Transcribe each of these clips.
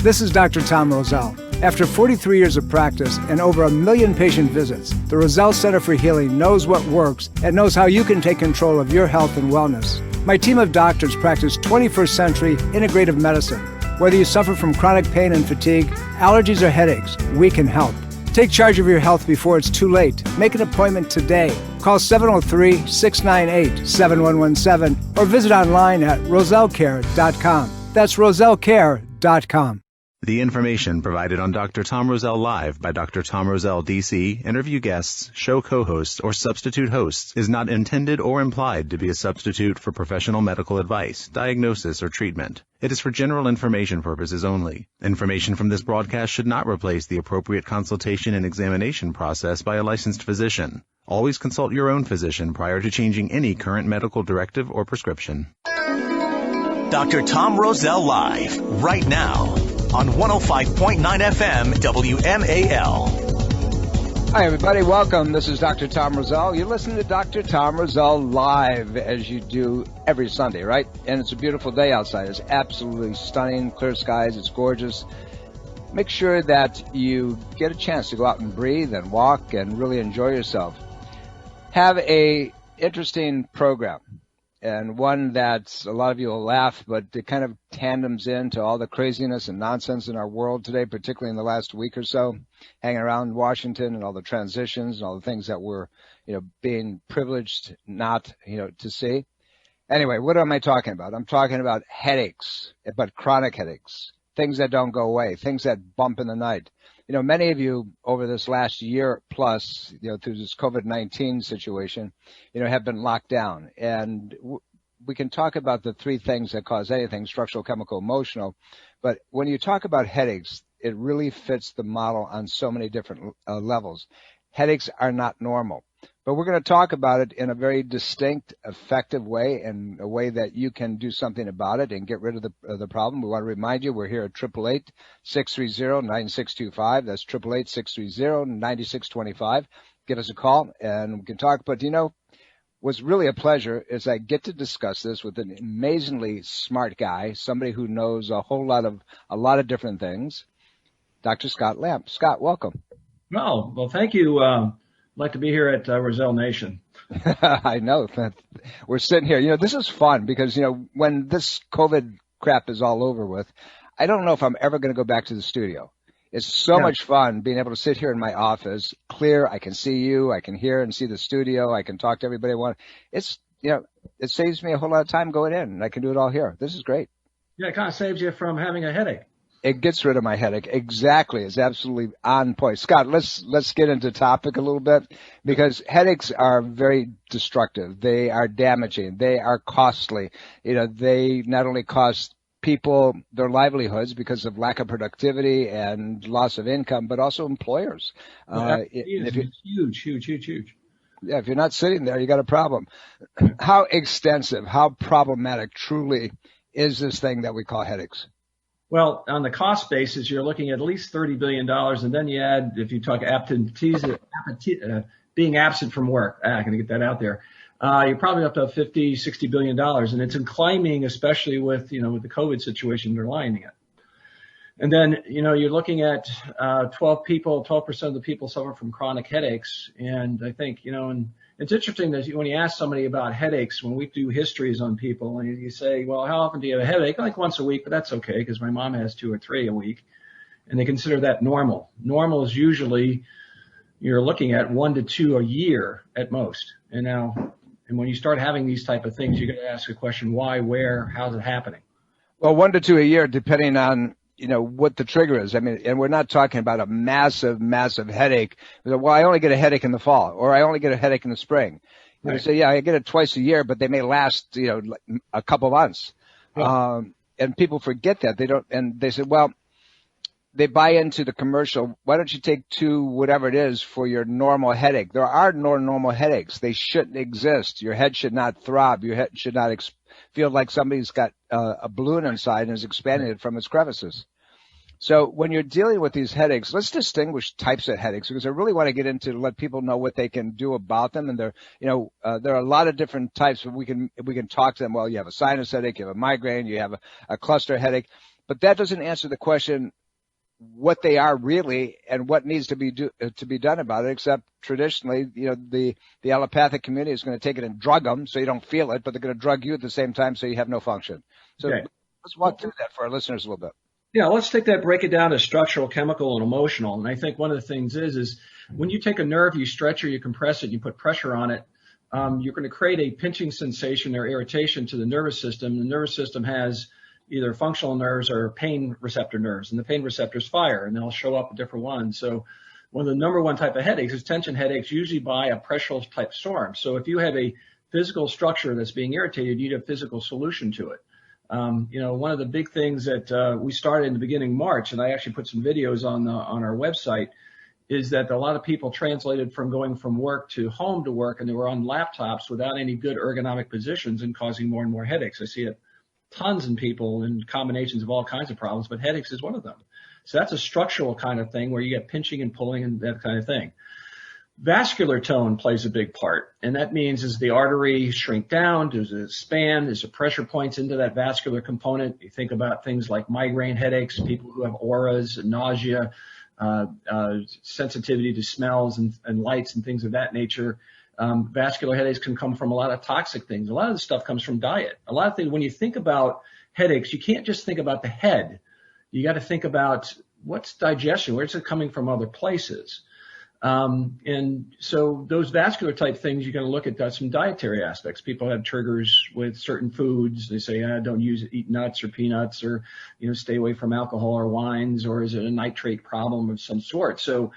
This is Dr. Tom Roselle. After 43 years of practice and over 1 million patient visits, the Roselle Center for Healing knows what works and knows how you can take control of your health and wellness. My team of doctors practice 21st century integrative medicine. Whether you suffer from chronic pain and fatigue, allergies or headaches, we can help. Take charge of your health before it's too late. Make an appointment today. Call 703-698-7117 or visit online at rosellecare.com. That's rosellecare.com. The information provided on Dr. Tom Roselle Live by Dr. Tom Roselle, DC, interview guests, show co-hosts, or substitute hosts is not intended or implied to be a substitute for professional medical advice, diagnosis, or treatment. It is for general information purposes only. Information from this broadcast should not replace the appropriate consultation and examination process by a licensed physician. Always consult your own physician prior to changing any current medical directive or prescription. Dr. Tom Roselle Live, right now, on 105.9 FM WMAL. Hi, everybody. Welcome. This is Dr. Tom Roselle. You're listening to Dr. Tom Roselle Live, as you do every Sunday, right? And it's a beautiful day outside. It's absolutely stunning, clear skies. It's gorgeous. Make sure that you get a chance to go out and breathe and walk and really enjoy yourself. Have a interesting program. And one that a lot of you will laugh, but it kind of tandems into all the craziness and nonsense in our world today, particularly in the last week or so, hanging around Washington and all the transitions and all the things that we're, being privileged not, to see. Anyway, what am I talking about? I'm talking about headaches, but chronic headaches, things that don't go away, things that bump in the night. Many of you over this last year plus, through this COVID-19 situation, have been locked down. And we can talk about the three things that cause anything, structural, chemical, emotional. But when you talk about headaches, it really fits the model on so many different levels. Headaches are not normal. But we're going to talk about it in a very distinct, effective way, and a way that you can do something about it and get rid of the problem. We want to remind you we're here at 888-630-9625. That's 888-630-9625. Give us a call and we can talk. But, what's really a pleasure is I get to discuss this with an amazingly smart guy, somebody who knows a lot of different things, Dr. Scott Lamp. Scott, welcome. Well, thank you. I'd like to be here at Roselle Nation. I know. We're sitting here. This is fun because, when this COVID crap is all over with, I don't know if I'm ever going to go back to the studio. It's so much fun being able to sit here in my office, clear. I can see you. I can hear and see the studio. I can talk to everybody I want. It's, it saves me a whole lot of time going in, and I can do it all here. This is great. Yeah, it kind of saves you from having a headache. It gets rid of my headache. Exactly. It's absolutely on point. Scott, let's get into topic a little bit because headaches are very destructive. They are damaging. They are costly. They not only cost people their livelihoods because of lack of productivity and loss of income, but also employers. It's huge. Yeah, if you're not sitting there, you got a problem. How extensive, how problematic truly is this thing that we call headaches? Well, on the cost basis, you're looking at least $30 billion. And then you add, if you talk being absent from work, I'm going to get that out there. You're probably up to $50-60 billion. And it's climbing, especially with the COVID situation underlying it. And then, you're looking at 12% of the people suffer from chronic headaches. And I think, and it's interesting that when you ask somebody about headaches, when we do histories on people, and you say, well, how often do you have a headache? Like once a week, but that's okay because my mom has 2 or 3 a week. And they consider that normal. Normal is usually you're looking at 1 to 2 a year at most. And when you start having these type of things, you're going to ask the question, why, where, how's it happening? Well, 1 to 2 a year, depending on what the trigger is. I mean, and we're not talking about a massive headache. Well, I only get a headache in the fall, or I only get a headache in the spring. Right. Say, I get it twice a year, but they may last, a couple months. Yeah. And people forget that. They don't, and they say, well, they buy into the commercial. Why don't you take 2, whatever it is, for your normal headache? There are no normal headaches. They shouldn't exist. Your head should not throb. Your head should not feel like somebody's got a balloon inside and is expanding it from its crevices. So when you're dealing with these headaches, let's distinguish types of headaches because I really want to get into to let people know what they can do about them. And there are a lot of different types, but we can talk to them. Well, you have a sinus headache, you have a migraine, you have a cluster headache. But that doesn't answer the question what they are really and what needs to be done about it, except traditionally, the allopathic community is going to take it and drug them so you don't feel it, but they're going to drug you at the same time so you have no function. So let's walk through that for our listeners a little bit. Yeah, let's break it down to structural, chemical, and emotional. And I think one of the things is when you take a nerve, you stretch or you compress it, you put pressure on it, you're going to create a pinching sensation or irritation to the nervous system. The nervous system has either functional nerves or pain receptor nerves, and the pain receptors fire, and they'll show up at different ones. So one of the number one type of headaches is tension headaches, usually by a pressural type storm. So if you have a physical structure that's being irritated, you need a physical solution to it. One of the big things that we started in the beginning of March, and I actually put some videos on our website, is that a lot of people translated from going from work to home to work, and they were on laptops without any good ergonomic positions and causing more and more headaches. I see it tons in people in combinations of all kinds of problems, but headaches is one of them. So that's a structural kind of thing where you get pinching and pulling and that kind of thing. Vascular tone plays a big part, and that means as the artery shrink down, there's a span, there's a pressure points into that vascular component. You think about things like migraine headaches, people who have auras, nausea, sensitivity to smells and lights and things of that nature. Vascular headaches can come from a lot of toxic things. A lot of the stuff comes from diet. A lot of things, when you think about headaches, you can't just think about the head. You got to think about what's digestion, where's it coming from other places. And so those vascular type things, you're going to look at some dietary aspects. People have triggers with certain foods. They say, don't eat nuts or peanuts, or, stay away from alcohol or wines, or is it a nitrate problem of some sort? So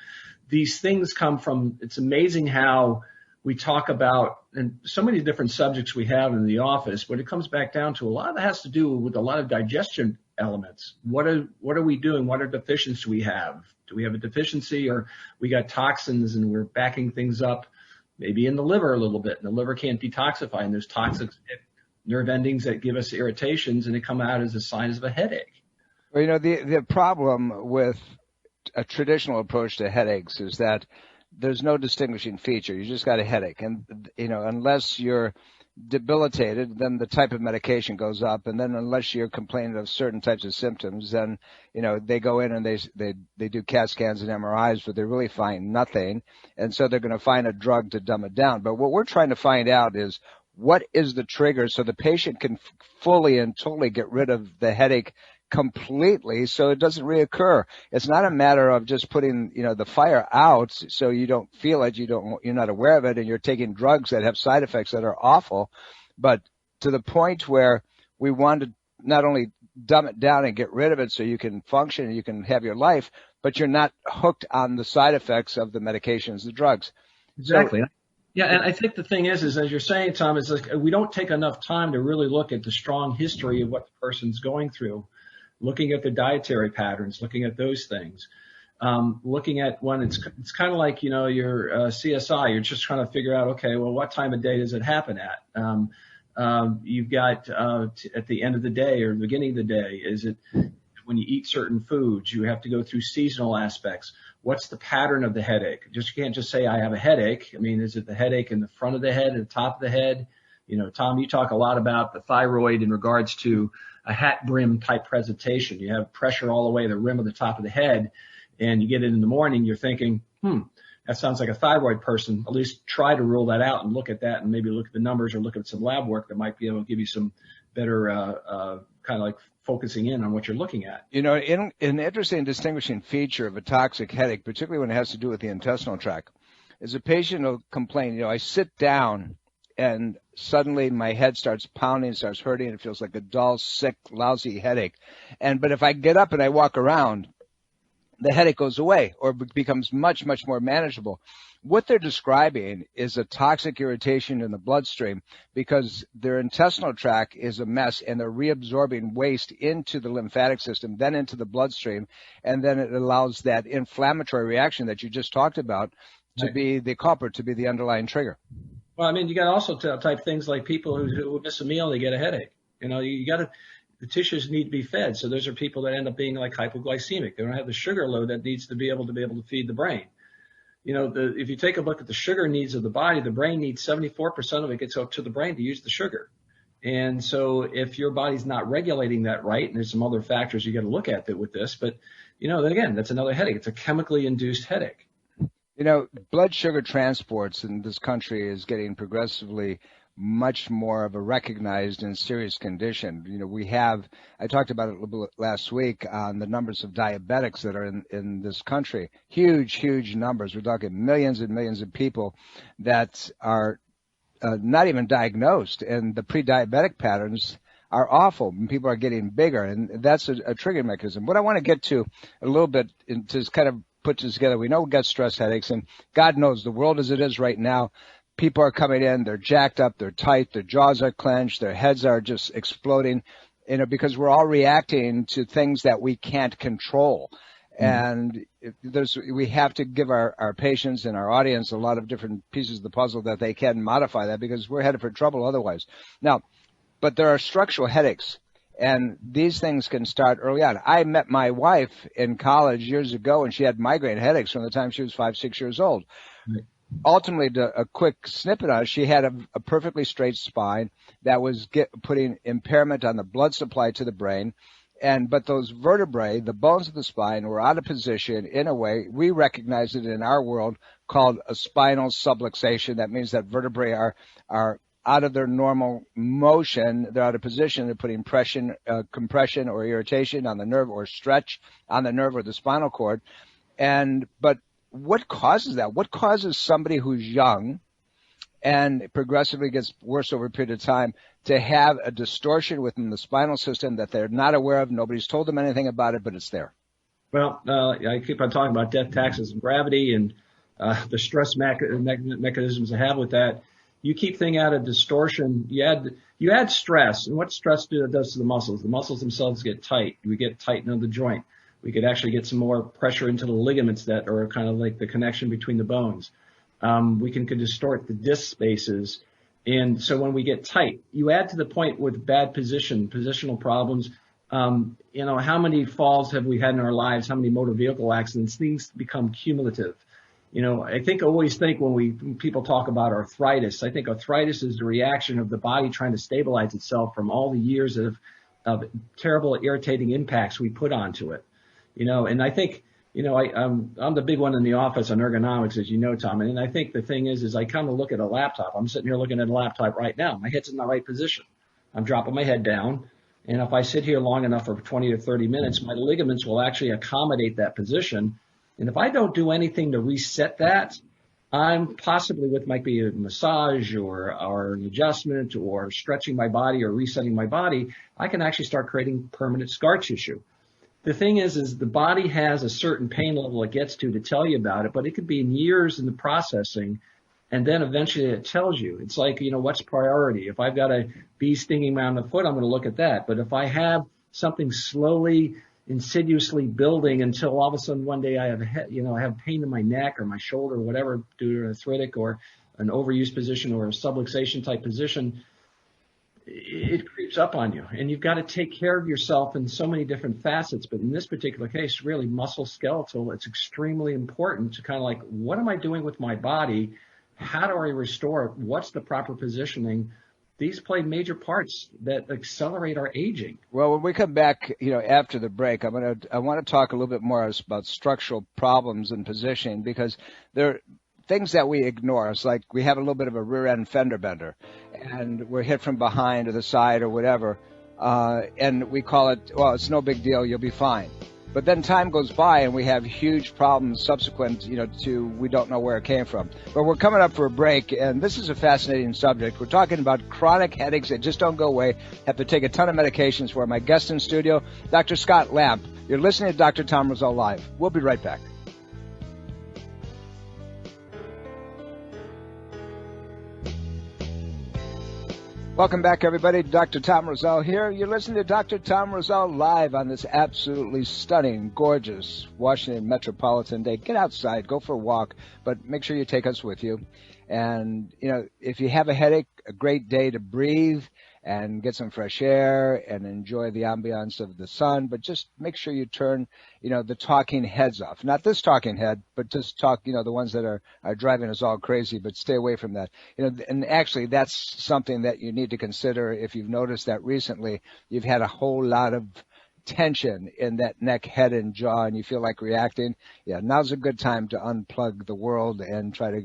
these things come from, it's amazing how we talk about, and so many different subjects we have in the office, but it comes back down to a lot of it has to do with a lot of digestion elements. What are we doing? What are deficiencies we have? Do we have a deficiency, or we got toxins and we're backing things up maybe in the liver a little bit, and the liver can't detoxify, and there's toxic nerve endings that give us irritations, and they come out as a sign of a headache. Well, the problem with a traditional approach to headaches is that there's no distinguishing feature. You just got a headache. And, unless you're debilitated, then the type of medication goes up. And then unless you're complaining of certain types of symptoms, then, they go in and they do CAT scans and MRIs, but they really find nothing. And so they're going to find a drug to dumb it down. But what we're trying to find out is what is the trigger so the patient can fully and totally get rid of the headache completely so it doesn't reoccur. It's not a matter of just putting, the fire out so you don't feel it, you're not aware of it, and you're taking drugs that have side effects that are awful, but to the point where we want to not only dumb it down and get rid of it so you can function and you can have your life, but you're not hooked on the side effects of the medications, the drugs. Exactly. Yeah, and I think the thing is as you're saying, Tom, is like we don't take enough time to really look at the strong history of what the person's going through. Looking at the dietary patterns, looking at those things, looking at when it's kind of like, your CSI, you're just trying to figure out, okay, well, what time of day does it happen at? You've got at the end of the day or the beginning of the day, is it when you eat certain foods? You have to go through seasonal aspects. What's the pattern of the headache? You can't just say I have a headache. I mean, is it the headache in the front of the head, at the top of the head? Tom, you talk a lot about the thyroid in regards to a hat brim type presentation. You have pressure all the way to the rim of the top of the head, and you get it in the morning, you're thinking, that sounds like a thyroid person. At least try to rule that out and look at that and maybe look at the numbers or look at some lab work that might be able to give you some better kind of like focusing in on what you're looking at. An interesting distinguishing feature of a toxic headache, particularly when it has to do with the intestinal tract, is a patient will complain, I sit down and suddenly my head starts pounding, starts hurting, it feels like a dull, sick, lousy headache. But if I get up and I walk around, the headache goes away or becomes much, much more manageable. What they're describing is a toxic irritation in the bloodstream because their intestinal tract is a mess and they're reabsorbing waste into the lymphatic system, then into the bloodstream, and then it allows that inflammatory reaction that you just talked about to be the culprit, to be the underlying trigger. Well, I mean, you got to also type things like people who miss a meal, they get a headache. The tissues need to be fed. So those are people that end up being like hypoglycemic. They don't have the sugar load that needs to be able to feed the brain. If you take a look at the sugar needs of the body, the brain needs 74% of it gets up to the brain to use the sugar. And so if your body's not regulating that right, and there's some other factors you got to look at with this, but then again, that's another headache. It's a chemically induced headache. Blood sugar transports in this country is getting progressively much more of a recognized and serious condition. I talked about it a little bit last week on the numbers of diabetics that are in this country. Huge numbers. We're talking millions and millions of people that are not even diagnosed, and the pre-diabetic patterns are awful, and people are getting bigger, and that's a triggering mechanism. What I want to get to a little bit to kind of put this together, we know we've got stress headaches, and God knows the world as it is right now, people are coming in, they're jacked up, they're tight, their jaws are clenched, their heads are just exploding, because we're all reacting to things that we can't control. And we have to give our patients and our audience a lot of different pieces of the puzzle that they can modify that, because we're headed for trouble otherwise. Now, but there are structural headaches, and these things can start early on. I met my wife in college years ago, and she had migraine headaches from the time she was 5-6 years old. Right. Ultimately, a quick snippet on it, she had a perfectly straight spine that was putting impairment on the blood supply to the brain. But those vertebrae, the bones of the spine, were out of position in a way we recognize it in our world called a spinal subluxation. That means that vertebrae are out of their normal motion. They're out of position. They're putting compression or irritation on the nerve, or stretch on the nerve or the spinal cord. But what causes that? What causes somebody who's young and progressively gets worse over a period of time to have a distortion within the spinal system that they're not aware of? Nobody's told them anything about it, but it's there. Well, I keep on talking about death, taxes, and gravity, and the stress mechanisms I have with that. You keep things out of distortion. You add stress, and what stress does to the muscles? The muscles themselves get tight. We get tightened on the joint. We could actually get some more pressure into the ligaments that are kind of like the connection between the bones. We can distort the disc spaces. And so when we get tight, you add to the point with bad positional problems. How many falls have we had in our lives? How many motor vehicle accidents? Things become cumulative. I always think when people talk about arthritis, I think arthritis is the reaction of the body trying to stabilize itself from all the years of terrible, irritating impacts we put onto it. And I think, I'm the big one in the office on ergonomics, as you know, Tom. And I think the thing is I kind of look at a laptop. I'm sitting here looking at a laptop right now. My head's in the right position. I'm dropping my head down. And if I sit here long enough for 20 to 30 minutes, my ligaments will actually accommodate that position. And if I don't do anything to reset that, I'm possibly might be a massage or an adjustment or stretching my body or resetting my body, I can actually start creating permanent scar tissue. The thing is the body has a certain pain level it gets to tell you about it, but it could be in years in the processing, and then eventually it tells you. It's like, what's priority? If I've got a bee stinging me on the foot, I'm going to look at that. But if I have something slowly, insidiously building until all of a sudden one day I have pain in my neck or my shoulder or whatever due to arthritic or an overuse position or a subluxation type position, it creeps up on you, and you've got to take care of yourself in so many different facets. But in this particular case, really musculoskeletal, it's extremely important to kind of like, what am I doing with my body? How do I restore it? What's the proper positioning? These play major parts that accelerate our aging. Well, when we come back, after the break, I want to talk a little bit more about structural problems and positioning, because they're things that we ignore. It's like we have a little bit of a rear end fender bender, and we're hit from behind or the side or whatever, and we call it, well, it's no big deal, you'll be fine. But then time goes by and we have huge problems subsequent, to we don't know where it came from. But we're coming up for a break, and this is a fascinating subject. We're talking about chronic headaches that just don't go away, have to take a ton of medications for. My guest in studio, Dr. Scott Lamp. You're listening to Dr. Tom Roselle Live. We'll be right back. Welcome back, everybody. Dr. Tom Roselle here. You're listening to Dr. Tom Roselle Live on this absolutely stunning, gorgeous Washington metropolitan day. Get outside, go for a walk, but make sure you take us with you. And, if you have a headache, a great day to breathe and get some fresh air and enjoy the ambiance of the sun. But just make sure you turn, the talking heads off. Not this talking head, but just talk, the ones that are driving us all crazy, but stay away from that. And actually that's something that you need to consider if you've noticed that recently you've had a whole lot of tension in that neck, head, and jaw, and you feel like reacting. Yeah, now's a good time to unplug the world and try to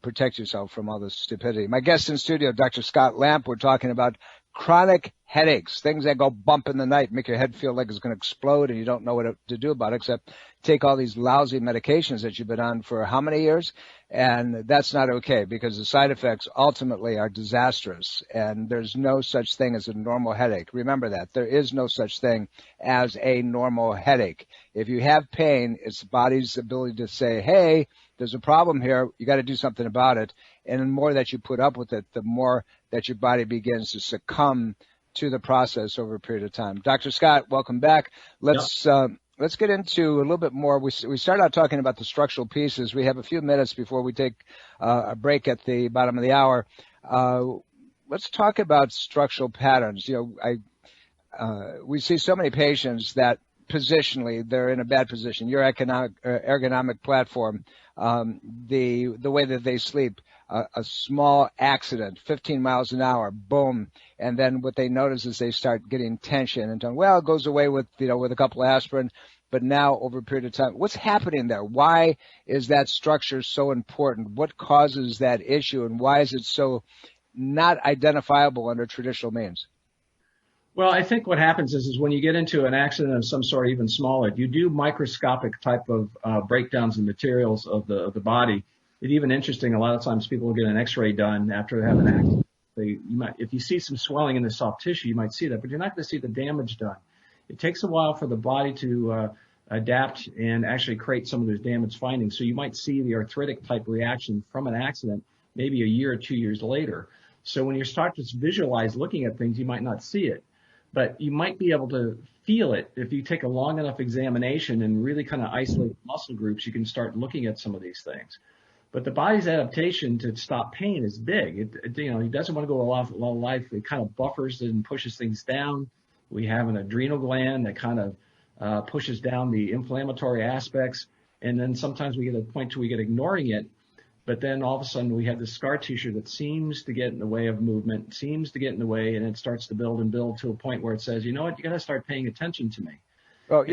protect yourself from all this stupidity. My guest in studio, Dr. Scott Lamp. We're talking about chronic headaches, things that go bump in the night, make your head feel like it's going to explode, and you don't know what to do about it except take all these lousy medications that you've been on for how many years? And that's not okay, because the side effects ultimately are disastrous, and there's no such thing as a normal headache. Remember that. There is no such thing as a normal headache. If you have pain, it's the body's ability to say, hey, there's a problem here. You got to do something about it. And the more that you put up with it, the more that your body begins to succumb to the process over a period of time. Dr. Scott, welcome back. Let's get into a little bit more. We started out talking about the structural pieces. We have a few minutes before we take a break at the bottom of the hour. Let's talk about structural patterns. We see so many patients that positionally they're in a bad position. Your ergonomic platform, the way that they sleep, a small accident, 15 miles an hour, boom, and then what they notice is they start getting tension and it goes away with a couple of aspirin, but now over a period of time, what's happening there? Why is that structure so important? What causes that issue, and why is it so not identifiable under traditional means? Well, I think what happens is when you get into an accident of some sort, even smaller, you do microscopic type of breakdowns in materials of the body. It's even interesting. A lot of times people will get an X-ray done after they have an accident. If you see some swelling in the soft tissue, you might see that, but you're not going to see the damage done. It takes a while for the body to adapt and actually create some of those damage findings. So you might see the arthritic type reaction from an accident maybe a year or 2 years later. So when you start to visualize looking at things, you might not see it, but you might be able to feel it. If you take a long enough examination and really kind of isolate muscle groups, you can start looking at some of these things. But the body's adaptation to stop pain is big. It doesn't want to go a lot of life. It kind of buffers and pushes things down. We have an adrenal gland that kind of pushes down the inflammatory aspects. And then sometimes we get a point where we get ignoring it. But then all of a sudden we have this scar tissue that seems to get in the way of movement, seems to get in the way, and it starts to build and build to a point where it says, you know what, you got to start paying attention to me. Well,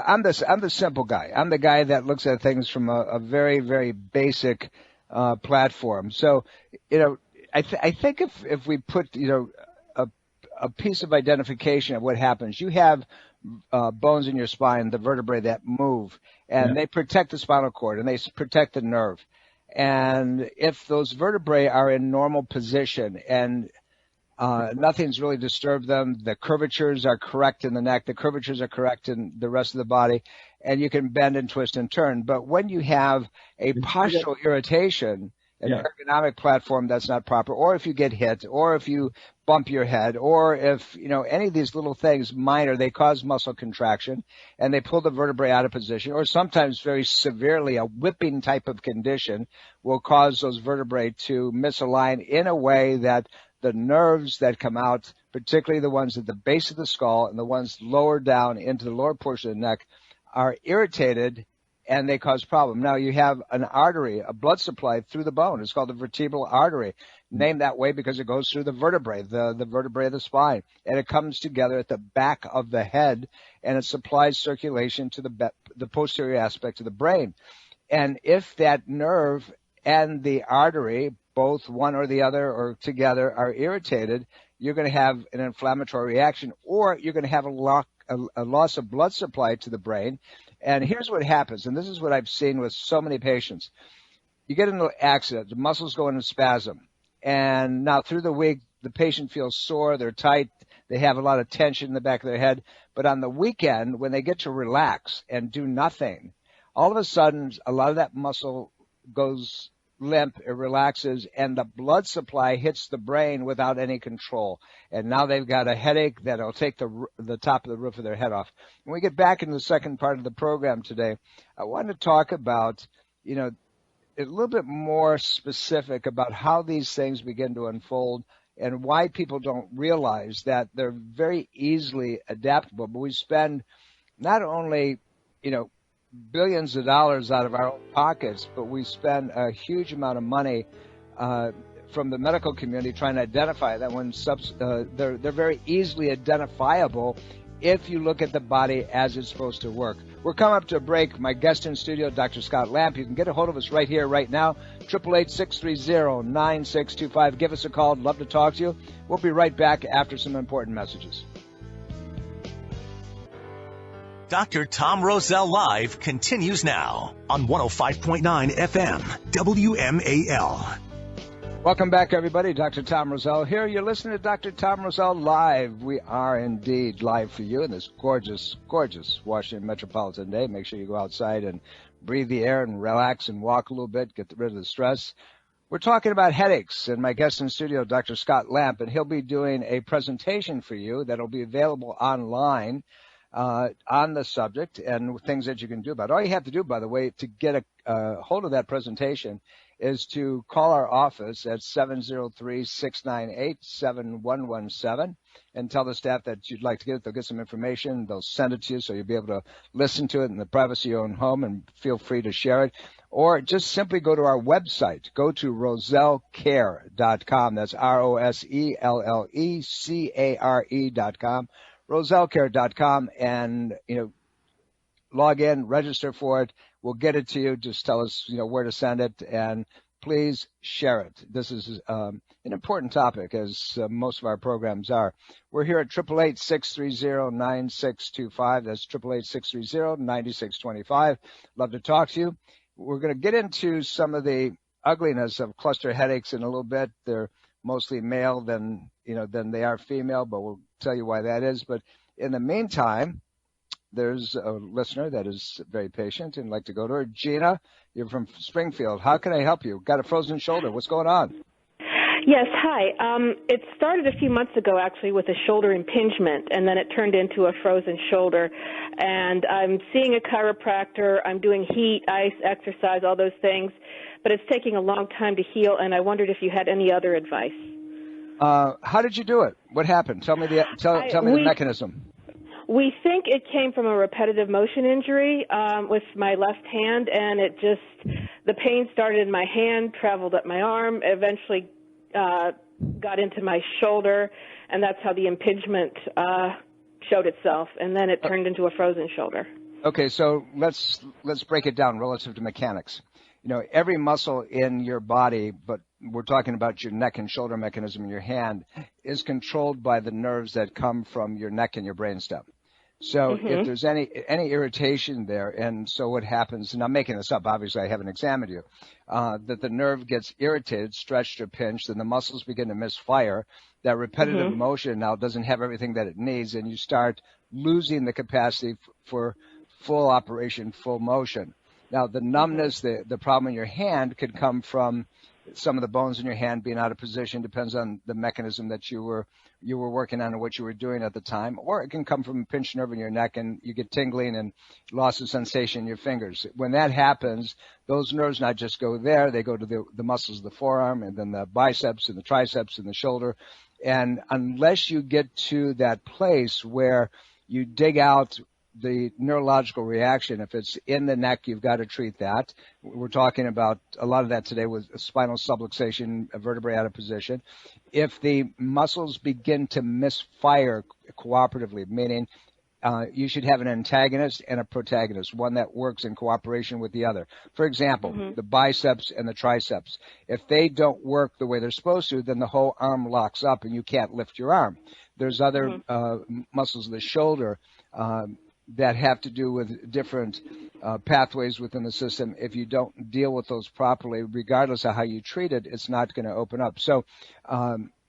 I'm the simple guy. I'm the guy that looks at things from a very, very basic platform. So, I think if we put, a piece of identification of what happens, you have bones in your spine, the vertebrae that move, and they protect the spinal cord and they protect the nerve. And if those vertebrae are in normal position and nothing's really disturbed them, the curvatures are correct in the neck, the curvatures are correct in the rest of the body, and you can bend and twist and turn. But when you have a postural irritation, an ergonomic platform that's not proper, or if you get hit, or if you bump your head, or if, any of these little things, minor, they cause muscle contraction and they pull the vertebrae out of position, or sometimes very severely a whipping type of condition will cause those vertebrae to misalign in a way that the nerves that come out, particularly the ones at the base of the skull and the ones lower down into the lower portion of the neck, are irritated and they cause problem. Now you have an artery, a blood supply through the bone. It's called the vertebral artery, named that way because it goes through the vertebrae, the vertebrae of the spine, and it comes together at the back of the head, and it supplies circulation to the posterior aspect of the brain. And if that nerve and the artery, both one or the other or together, are irritated, you're going to have an inflammatory reaction, or you're going to have a loss of blood supply to the brain. And here's what happens, and this is what I've seen with so many patients. You get into an accident, the muscles go into spasm, and now through the week, the patient feels sore, they're tight, they have a lot of tension in the back of their head. But on the weekend, when they get to relax and do nothing, all of a sudden, a lot of that muscle goes limp, it relaxes, and the blood supply hits the brain without any control. And now they've got a headache that'll take the top of the roof of their head off. When we get back into the second part of the program today, I want to talk about, a little bit more specific about how these things begin to unfold and why people don't realize that they're very easily adaptable. But we spend not only, billions of dollars out of our own pockets, but we spend a huge amount of money from the medical community trying to identify that when they're very easily identifiable if you look at the body as it's supposed to work. We're coming up to a break. My guest in studio, Dr. Scott Lamp. You can get a hold of us right here, right now, 888-630-9625. Give us a call. I'd love to talk to you. We'll be right back after some important messages. Dr. Tom Roselle Live continues now on 105.9 FM, WMAL. Welcome back, everybody. Dr. Tom Roselle here. You're listening to Dr. Tom Roselle Live. We are indeed live for you in this gorgeous, gorgeous Washington metropolitan day. Make sure you go outside and breathe the air and relax and walk a little bit, get rid of the stress. We're talking about headaches, and my guest in studio, Dr. Scott Lamp, and he'll be doing a presentation for you that'll be available online on the subject and things that you can do about it. All you have to do, by the way, to get a hold of that presentation is to call our office at 703-698-7117 and tell the staff that you'd like to get it. They'll get some information. They'll send it to you so you'll be able to listen to it in the privacy of your own home, and feel free to share it. Or just simply go to our website. Go to rosellecare.com. That's ROSELLECARE.com. rosellecare.com, and log in, register for it. We'll get it to you. Just tell us where to send it, and please share it. This is an important topic, as most of our programs are. We're here at 888-630-9625. That's 888-630-9625. Love to talk to you. We're going to get into some of the ugliness of cluster headaches in a little bit. They're mostly male than they are female, but we'll tell you why that is. But in the meantime, there's a listener that is very patient and like to go to her. Gina, you're from Springfield. How can I help you? Got a frozen shoulder. What's going on? Yes, hi. It started a few months ago, actually, with a shoulder impingement, and then it turned into a frozen shoulder. And I'm seeing a chiropractor. I'm doing heat, ice, exercise, all those things, but it's taking a long time to heal, and I wondered if you had any other advice. How did you do it? What happened? Tell me the mechanism. We think it came from a repetitive motion injury with my left hand, and the pain started in my hand, traveled up my arm, eventually got into my shoulder, and that's how the impingement showed itself, and then it turned into a frozen shoulder. Okay, so let's break it down relative to mechanics. Every muscle in your body, but we're talking about your neck and shoulder mechanism in your hand, is controlled by the nerves that come from your neck and your brainstem. So if there's any irritation there, and so what happens, and I'm making this up, obviously I haven't examined you, that the nerve gets irritated, stretched or pinched, and the muscles begin to misfire. That repetitive motion now doesn't have everything that it needs, and you start losing the capacity for full operation, full motion. Now, the numbness, the problem in your hand could come from some of the bones in your hand being out of position, depends on the mechanism that you were working on and what you were doing at the time, or it can come from a pinched nerve in your neck and you get tingling and loss of sensation in your fingers. When that happens, those nerves not just go there, they go to the muscles of the forearm and then the biceps and the triceps and the shoulder. And unless you get to that place where you dig out the neurological reaction, if it's in the neck, you've got to treat that. We're talking about a lot of that today with spinal subluxation, a vertebrae out of position. If the muscles begin to misfire cooperatively, meaning you should have an antagonist and a protagonist, one that works in cooperation with the other. For example, the biceps and the triceps. If they don't work the way they're supposed to, then the whole arm locks up and you can't lift your arm. There's other muscles of the shoulder that have to do with different pathways within the system. If you don't deal with those properly, regardless of how you treat it, it's not going to open up. So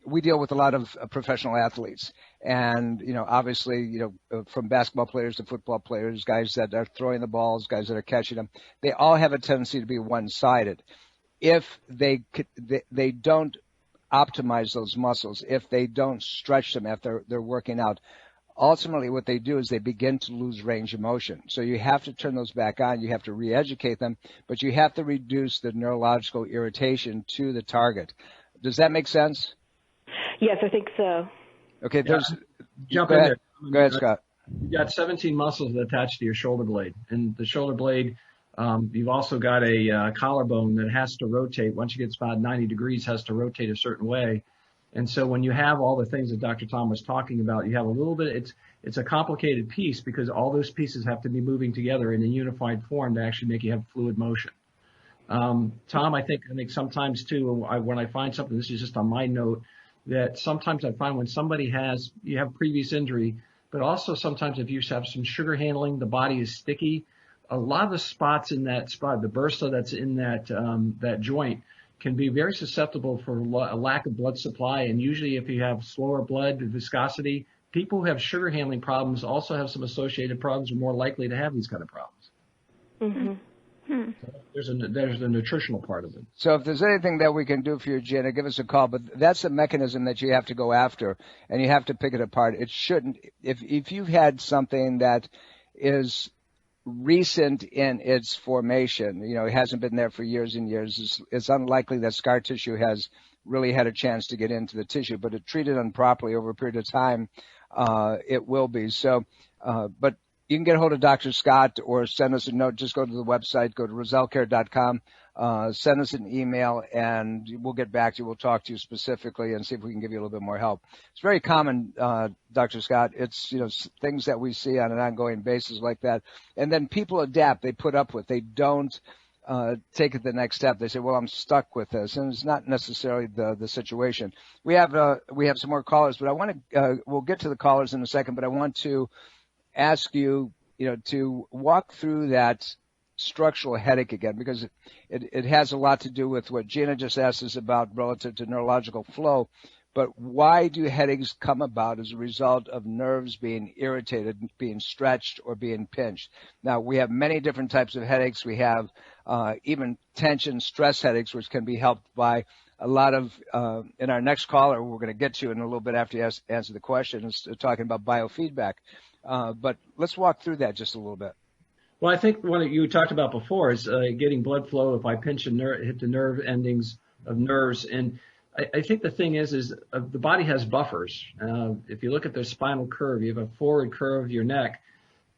we deal with a lot of professional athletes, and obviously, from basketball players to football players, guys that are throwing the balls, guys that are catching them, they all have a tendency to be one-sided. If they don't optimize those muscles, if they don't stretch them after they're working out, ultimately what they do is they begin to lose range of motion. So you have to turn those back on. You have to re-educate them, but you have to reduce the neurological irritation to the target. Does that make sense? Yes, I think so. Okay, there's Jump go in ahead. there. Go ahead, Scott. You've got 17 muscles that attach to your shoulder blade, and the shoulder blade, you've also got a collarbone that has to rotate. Once you get about 90 degrees, has to rotate a certain way. And so when you have all the things that Dr. Tom was talking about, you have a little bit, it's a complicated piece because all those pieces have to be moving together in a unified form to actually make you have fluid motion. Tom, I think sometimes too, when I find something, this is just on my note, that sometimes I find when somebody you have previous injury, but also sometimes if you have some sugar handling, the body is sticky. A lot of the spots in that spot, the bursa that's in that joint, can be very susceptible for a lack of blood supply. And usually if you have slower blood viscosity, people who have sugar handling problems also have some associated problems, are more likely to have these kind of problems. Mm-hmm. So there's a nutritional part of it. So if there's anything that we can do for you, Gina, give us a call. But that's the mechanism that you have to go after, and you have to pick it apart. It shouldn't. If you've had something that is recent in its formation, it hasn't been there for years and years, it's unlikely that scar tissue has really had a chance to get into the tissue. But if treated improperly over a period of time, it will be. So, but you can get a hold of Dr. Scott or send us a note. Just go to the website, go to rosellecare.com, send us an email, and we'll get back to you. We'll talk to you specifically and see if we can give you a little bit more help. It's very common, Dr. Scott. It's, things that we see on an ongoing basis like that. And then people adapt. They put up with. They don't take it the next step. They say, well, I'm stuck with this. And it's not necessarily the situation. We have some more callers, but I want to, we'll get to the callers in a second, but I want to ask you, to walk through that structural headache again, because it has a lot to do with what Gina just asked us about relative to neurological flow. But why do headaches come about as a result of nerves being irritated, being stretched, or being pinched? Now, we have many different types of headaches. We have even tension, stress headaches, which can be helped by a lot of, in our next caller, we're going to get to in a little bit after you answer the question, is talking about biofeedback. But let's walk through that just a little bit. Well, I think what you talked about before is getting blood flow. If I pinch hit the nerve endings of nerves, and I think the thing is the body has buffers. If you look at the spinal curve, you have a forward curve of your neck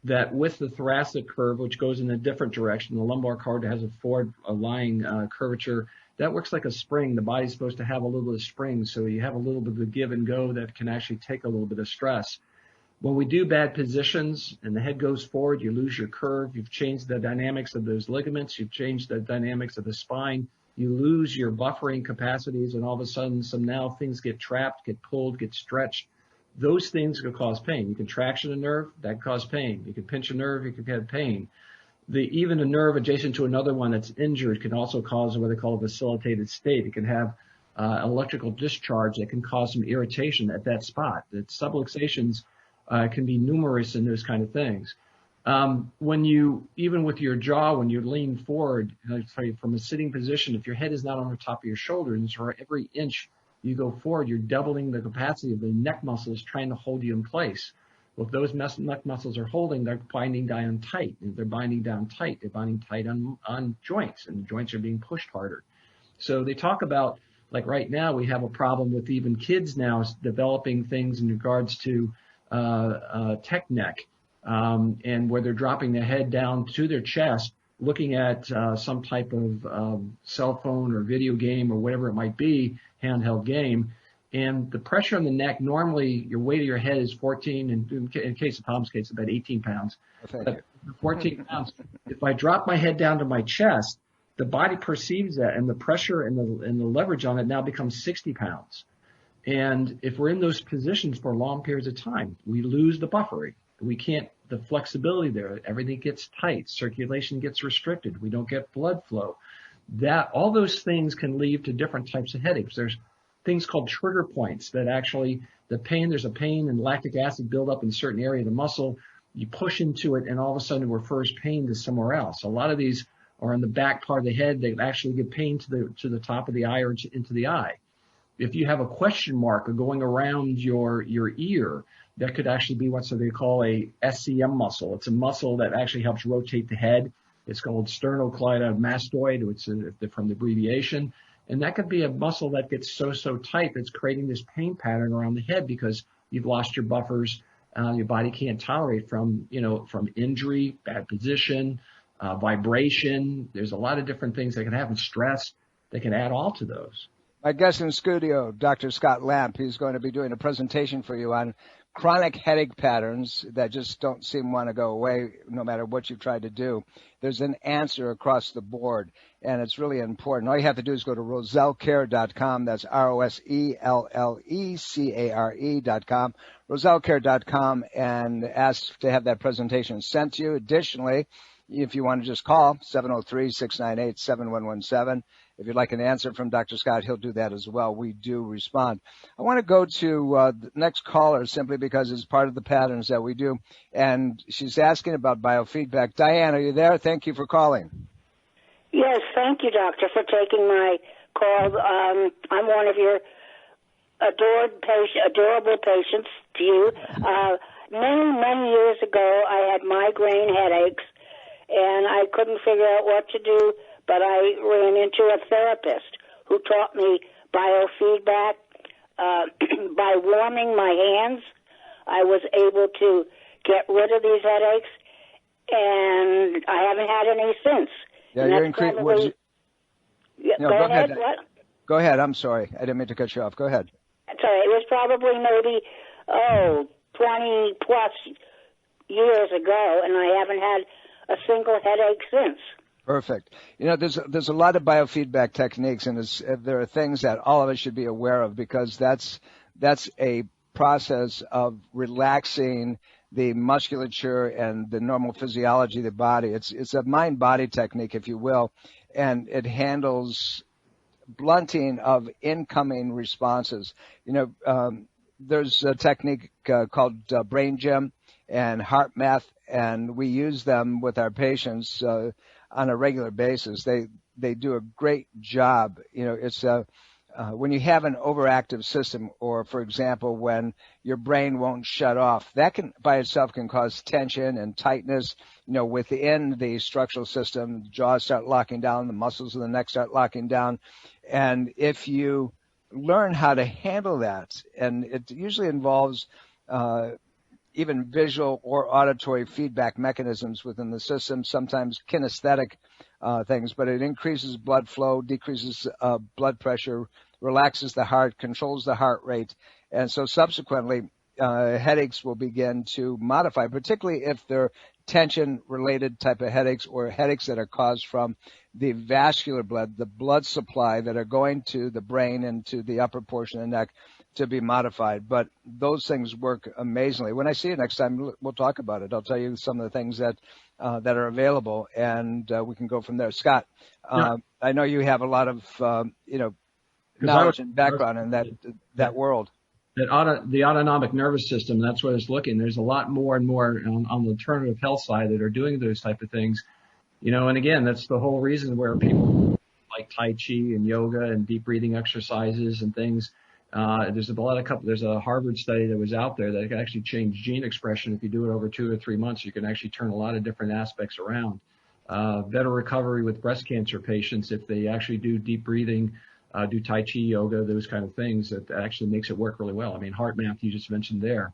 that with the thoracic curve, which goes in a different direction, the lumbar curve has a forward lying curvature. That works like a spring. The body's supposed to have a little bit of spring, so you have a little bit of give and go that can actually take a little bit of stress. When we do bad positions and the head goes forward, you lose your curve. You've changed the dynamics of those ligaments. You've changed the dynamics of the spine. You lose your buffering capacities, and all of a sudden, now things get trapped, get pulled, get stretched. Those things can cause pain. You can traction a nerve, that can cause pain. You can pinch a nerve, you can have pain. Even a nerve adjacent to another one that's injured can also cause what they call a vacillated state. It can have electrical discharge that can cause some irritation at that spot. The subluxations can be numerous in those kind of things. Even with your jaw, when you lean forward, from a sitting position, if your head is not on the top of your shoulder, and for every inch you go forward, you're doubling the capacity of the neck muscles trying to hold you in place. Well, if those neck muscles are holding, they're binding down tight. And if they're binding down tight, they're binding tight on joints, and the joints are being pushed harder. So they talk about, like right now, we have a problem with even kids now developing things in regards to tech neck, and where they're dropping their head down to their chest, looking at some type of cell phone or video game or whatever it might be, handheld game. And the pressure on the neck, normally your weight of your head is 14, and in case of Tom's case, about 18 pounds. Thank you. 14 pounds. If I drop my head down to my chest, the body perceives that, and the pressure and the leverage on it now becomes 60 pounds. And if we're in those positions for long periods of time, we lose the buffering. We can't, the flexibility there, everything gets tight, circulation gets restricted, we don't get blood flow. All those things can lead to different types of headaches. There's things called trigger points that actually, there's a pain and lactic acid buildup in a certain area of the muscle. You push into it and all of a sudden it refers pain to somewhere else. A lot of these are in the back part of the head. They actually give pain to the top of the eye or into the eye. If you have a question mark going around your ear, that could actually be what they call a SCM muscle. It's a muscle that actually helps rotate the head. It's called sternocleidomastoid, which is from the abbreviation. And that could be a muscle that gets so tight that's creating this pain pattern around the head because you've lost your buffers. Your body can't tolerate from injury, bad position, vibration. There's a lot of different things that can happen, stress that can add all to those. My guest in studio, Dr. Scott Lamp, he's going to be doing a presentation for you on chronic headache patterns that just don't seem to want to go away no matter what you try to do. There's an answer across the board, and it's really important. All you have to do is go to rosellecare.com. That's ROSELLECARE.com, rosellecare.com, and ask to have that presentation sent to you. Additionally, if you want to just call 703-698-7117. If you'd like an answer from Dr. Scott, he'll do that as well. We do respond. I want to go to the next caller simply because it's part of the patterns that we do. And she's asking about biofeedback. Diane, are you there? Thank you for calling. Yes, thank you, doctor, for taking my call. I'm one of your adorable patients to you. Many years ago, I had migraine headaches, and I couldn't figure out what to do. But I ran into a therapist who taught me biofeedback. By warming my hands, I was able to get rid of these headaches, and I haven't had any since. Yeah, you're increasing. Go ahead. What? Go ahead. I'm sorry. I didn't mean to cut you off. Go ahead. Sorry, it was probably maybe 20 plus years ago, and I haven't had a single headache since. Perfect. There's a lot of biofeedback techniques, and there are things that all of us should be aware of because that's a process of relaxing the musculature and the normal physiology of the body. It's a mind-body technique, if you will, and it handles blunting of incoming responses. There's a technique called brain gym and heart math, and we use them with our patients on a regular basis. They do a great job. It's when you have an overactive system, or for example, when your brain won't shut off, that can by itself can cause tension and tightness, within the structural system. The jaws start locking down, the muscles of the neck start locking down. And if you learn how to handle that, and it usually involves even visual or auditory feedback mechanisms within the system, sometimes kinesthetic things, but it increases blood flow, decreases blood pressure, relaxes the heart, controls the heart rate, and so subsequently headaches will begin to modify, particularly if they're tension-related type of headaches or headaches that are caused from the vascular blood, the blood supply that are going to the brain and to the upper portion of the neck to be modified. But those things work amazingly. When I see you next time, we'll talk about it. I'll tell you some of the things that are available, and we can go from there. Scott, I know you have a lot of knowledge and background in that world. The autonomic nervous system, that's what it's looking. There's a lot more and more on the alternative health side that are doing those type of things. And again, that's the whole reason where people like Tai Chi and yoga and deep breathing exercises and things. There's a Harvard study that was out there that can actually change gene expression. If you do it over 2 or 3 months, you can actually turn a lot of different aspects around. Better recovery with breast cancer patients if they actually do deep breathing, do Tai Chi, yoga, those kind of things. That actually makes it work really well. I mean, heart math you just mentioned there.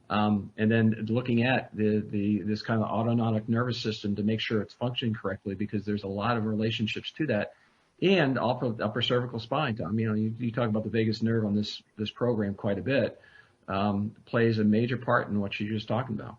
And then looking at this kind of autonomic nervous system to make sure it's functioning correctly, because there's a lot of relationships to that. And upper cervical spine, Tom. You talk about the vagus nerve on this program quite a bit. Plays a major part in what you're just talking about.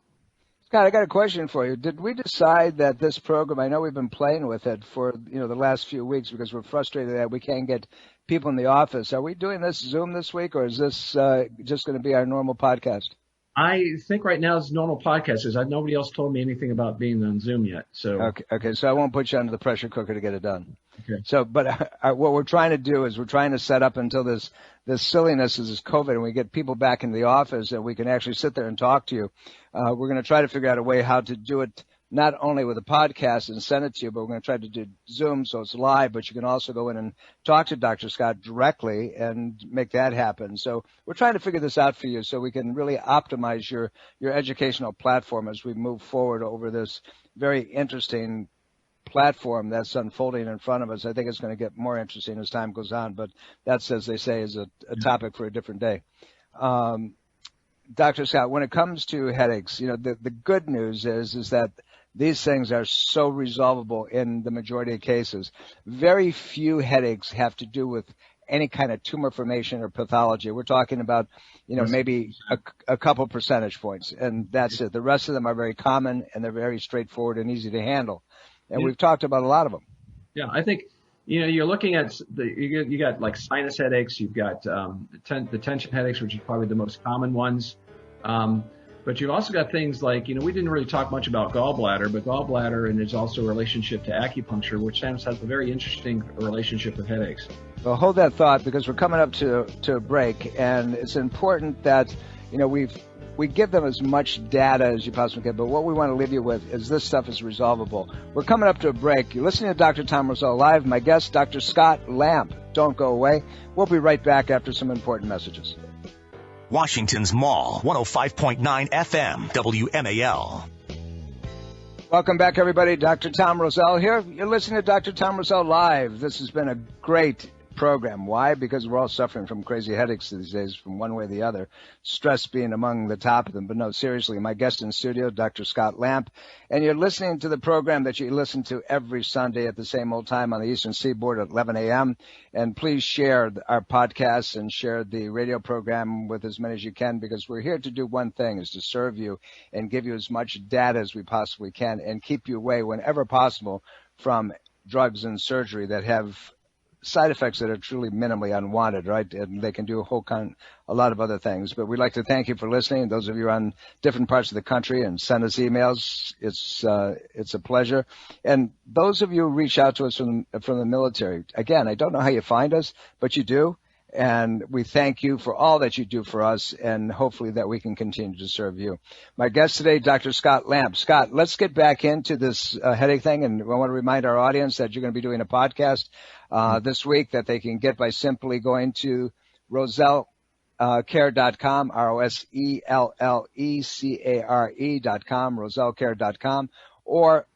Scott, I got a question for you. Did we decide that this program, I know we've been playing with it for the last few weeks because we're frustrated that we can't get people in the office. Are we doing this Zoom this week, or is this just going to be our normal podcast? I think right now it's normal podcast because nobody else told me anything about being on Zoom yet. So okay, so I won't put you under the pressure cooker to get it done. Okay. So, but what we're trying to do is we're trying to set up until this silliness is this COVID, and we get people back in the office and we can actually sit there and talk to you. We're going to try to figure out a way how to do it not only with a podcast and send it to you, but we're going to try to do Zoom so it's live, but you can also go in and talk to Dr. Scott directly and make that happen. So we're trying to figure this out for you so we can really optimize your educational platform as we move forward over this very interesting platform that's unfolding in front of us. I think it's going to get more interesting as time goes on, but that's, as they say, is a topic for a different day. Dr. Scott, when it comes to headaches, the good news is that these things are so resolvable in the majority of cases. Very few headaches have to do with any kind of tumor formation or pathology. We're talking about, maybe a couple percentage points, and that's it. The rest of them are very common, and they're very straightforward and easy to handle. And we've talked about a lot of them. Yeah, I think, you're looking at you got like sinus headaches, you've got the tension headaches, which is probably the most common ones. But you've also got things like, we didn't really talk much about gallbladder, but gallbladder, and there's also a relationship to acupuncture, which has a very interesting relationship with headaches. Well, hold that thought, because we're coming up to a break, and it's important that, we give them as much data as you possibly can, but what we want to leave you with is this stuff is resolvable. We're coming up to a break. You're listening to Dr. Tom Roselle Live. My guest, Dr. Scott Lamp. Don't go away. We'll be right back after some important messages. Washington's Mall, 105.9 FM, WMAL. Welcome back, everybody. Dr. Tom Roselle here. You're listening to Dr. Tom Roselle Live. This has been a great program. Why? Because we're all suffering from crazy headaches these days from one way or the other, stress being among the top of them. But no, seriously, my guest in studio, Dr. Scott Lamp, and you're listening to the program that you listen to every Sunday at the same old time on the Eastern Seaboard at 11 a.m. And please share our podcasts and share the radio program with as many as you can, because we're here to do one thing, is to serve you and give you as much data as we possibly can and keep you away whenever possible from drugs and surgery that have side effects that are truly minimally unwanted, right? And they can do a lot of other things. But we'd like to thank you for listening. Those of you on different parts of the country and send us emails, it's a pleasure. And those of you who reach out to us from the military, again, I don't know how you find us, but you do. And we thank you for all that you do for us, and hopefully that we can continue to serve you. My guest today, Dr. Scott Lamp. Scott, let's get back into this headache thing, and I want to remind our audience that you're going to be doing a podcast this week that they can get by simply going to rosellecare.com, ROSELLECARE.com, rosellecare.com, or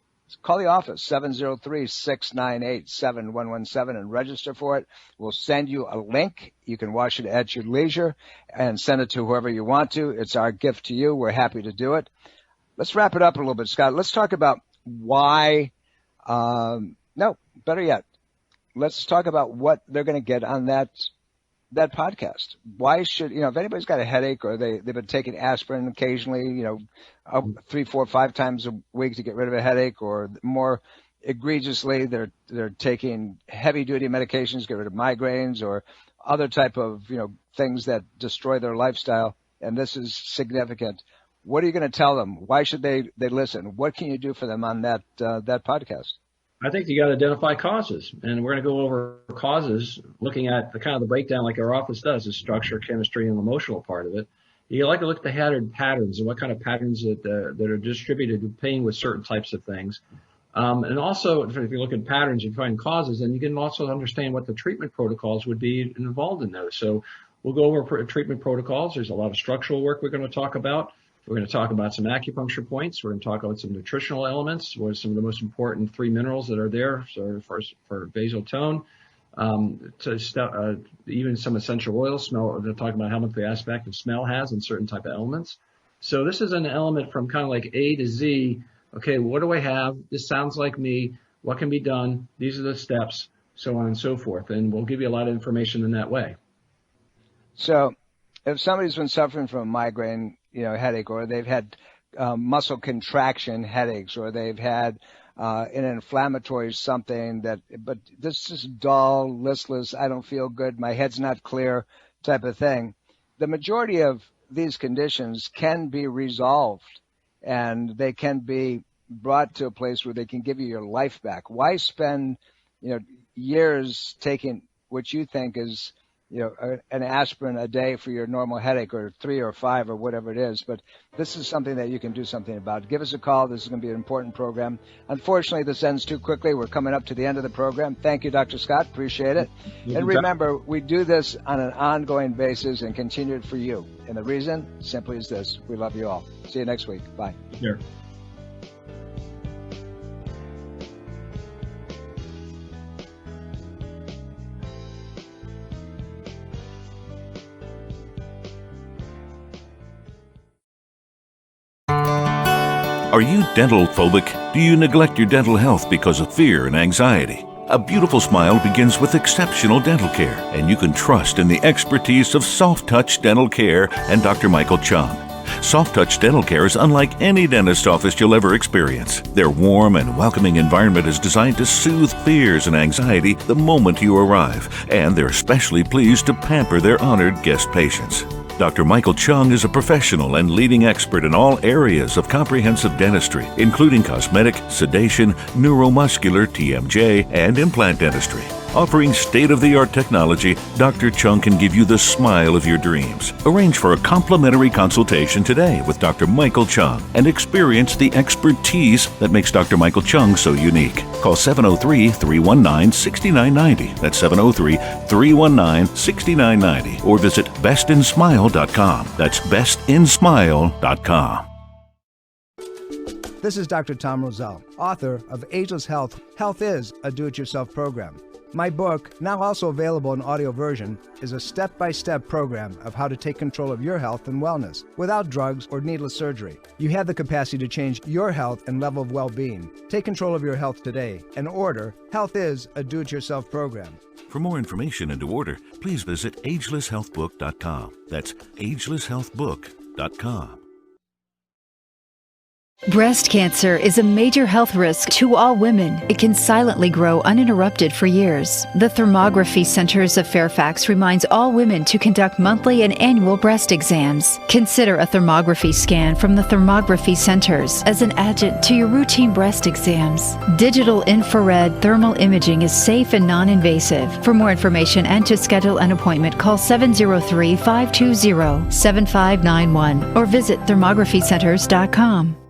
call the office, 703-698-7117, and register for it. We'll send you a link. You can watch it at your leisure and send it to whoever you want to. It's our gift to you. We're happy to do it. Let's wrap it up a little bit, Scott. Let's talk about why better yet, let's talk about what they're going to get on that podcast. Why should, if anybody's got a headache or they've been taking aspirin occasionally, 3, 4, 5 times a week to get rid of a headache, or more egregiously, they're taking heavy duty medications to get rid of migraines or other type of, things that destroy their lifestyle. And this is significant. What are you going to tell them? Why should they listen? What can you do for them on that podcast? I think you got to identify causes, and we're going to go over causes, looking at the kind of the breakdown like our office does, the structure, chemistry, and emotional part of it. You like to look at the patterns and what kind of patterns that are distributed to pain with certain types of things. And also, if you look at patterns, you find causes, and you can also understand what the treatment protocols would be involved in those. So we'll go over treatment protocols. There's a lot of structural work we're going to talk about. We're going to talk about some acupuncture points. We're going to talk about some nutritional elements, what are some of the most important 3 minerals that are there for basal tone, even some essential oil smell. They're talking about how much the aspect of smell has in certain type of elements. So this is an element from kind of like A to Z. Okay, what do I have? This sounds like me. What can be done? These are the steps, so on and so forth. And we'll give you a lot of information in that way. So if somebody's been suffering from a migraine, headache, or they've had muscle contraction headaches, or they've had an inflammatory something but this is dull, listless, I don't feel good, my head's not clear type of thing. The majority of these conditions can be resolved, and they can be brought to a place where they can give you your life back. Why spend, years taking what you think is an aspirin a day for your normal headache, or 3 or 5 or whatever it is. But this is something that you can do something about. Give us a call. This is going to be an important program. Unfortunately, this ends too quickly. We're coming up to the end of the program. Thank you, Dr. Scott. Appreciate it. And remember, we do this on an ongoing basis and continue it for you. And the reason simply is this. We love you all. See you next week. Bye. Sure. Are you dental phobic? Do you neglect your dental health because of fear and anxiety? A beautiful smile begins with exceptional dental care, and you can trust in the expertise of Soft Touch Dental Care and Dr. Michael Chung. Soft Touch Dental Care is unlike any dentist office you'll ever experience. Their warm and welcoming environment is designed to soothe fears and anxiety the moment you arrive, and they're especially pleased to pamper their honored guest patients. Dr. Michael Chung is a professional and leading expert in all areas of comprehensive dentistry, including cosmetic, sedation, neuromuscular, TMJ, and implant dentistry. Offering state-of-the-art technology, Dr. Chung can give you the smile of your dreams. Arrange for a complimentary consultation today with Dr. Michael Chung and experience the expertise that makes Dr. Michael Chung so unique. Call 703-319-6990. That's 703-319-6990. Or visit bestinsmile.com. That's bestinsmile.com. This is Dr. Tom Roselle, author of Ageless Health. Health is a do-it-yourself program. My book, now also available in audio version, is a step-by-step program of how to take control of your health and wellness without drugs or needless surgery. You have the capacity to change your health and level of well-being. Take control of your health today and order Health is a do-it-yourself program. For more information and to order, please visit agelesshealthbook.com. That's agelesshealthbook.com. Breast cancer is a major health risk to all women. It can silently grow uninterrupted for years. The Thermography Centers of Fairfax reminds all women to conduct monthly and annual breast exams. Consider a thermography scan from the Thermography Centers as an adjunct to your routine breast exams. Digital infrared thermal imaging is safe and non-invasive. For more information and to schedule an appointment, call 703-520-7591 or visit thermographycenters.com.